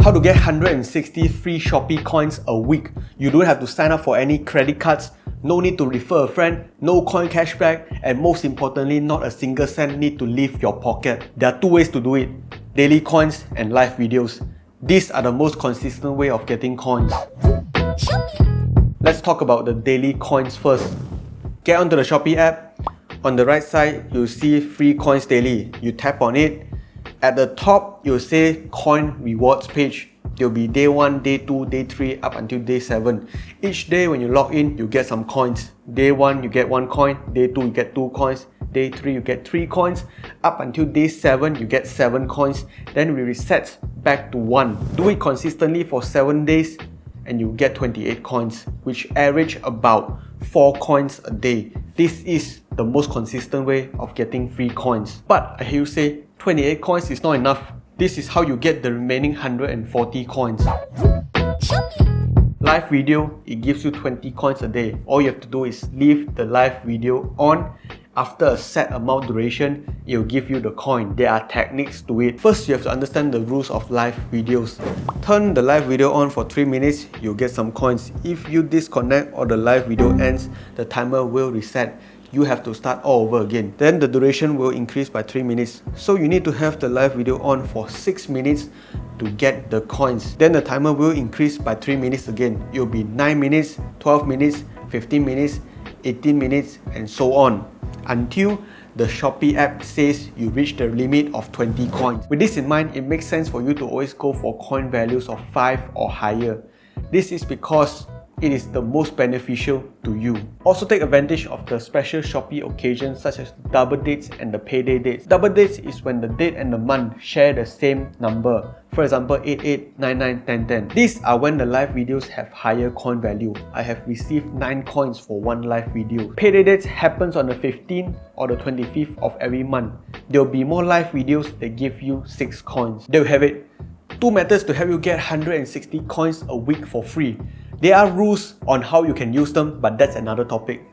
How to get 160 free Shopee coins a week. You don't have to sign up for any credit cards, no need to refer a friend, no coin cashback, and most importantly, not a single cent need to leave your pocket. There are two ways to do it: daily coins and live videos. These are the most consistent way of getting coins. Let's talk about the daily coins first. Get onto the Shopee app. On the right side, you'll see free coins daily. You tap on it. At the top, you'll say coin rewards page. There'll be day 1, day 2, day 3 up until day 7. Each day when you log in, you get some coins. Day 1, you get 1 coin. Day 2, you get 2 coins. Day 3, you get 3 coins. Up until day 7, you get 7 coins. Then we reset back to 1. Do it consistently for 7 days and you get 28 coins, which average about 4 coins a day. This is the most consistent way of getting free coins. But I hear you say, 28 coins is not enough. This is how you get the remaining 140 coins. Live video, it gives you 20 coins a day. All you have to do is leave the live video on. After a set amount duration, it will give you the coin. There are techniques to it. First, you have to understand the rules of live videos. Turn the live video on for 3 minutes, you'll get some coins. If you disconnect or the live video ends, the timer will reset. You have to start all over again. Then the duration will increase by 3 minutes. So you need to have the live video on for 6 minutes to get the coins. Then the timer will increase by 3 minutes again. It will be 9 minutes, 12 minutes, 15 minutes, 18 minutes, and so on, until the Shopee app says you reach the limit of 20 coins. With this in mind, it makes sense for you to always go for coin values of 5 or higher. This is because it is the most beneficial to you. Also take advantage of the special Shopee occasions such as double dates and the payday dates. Double dates is when the date and the month share the same number. For example, 88, 99, 10, 10. These are when the live videos have higher coin value. I have received 9 coins for one live video. Payday dates happens on the 15th or the 25th of every month. There will be more live videos that give you 6 coins. There you have it. 2 methods to help you get 160 coins a week for free. There are rules on how you can use them, but that's another topic.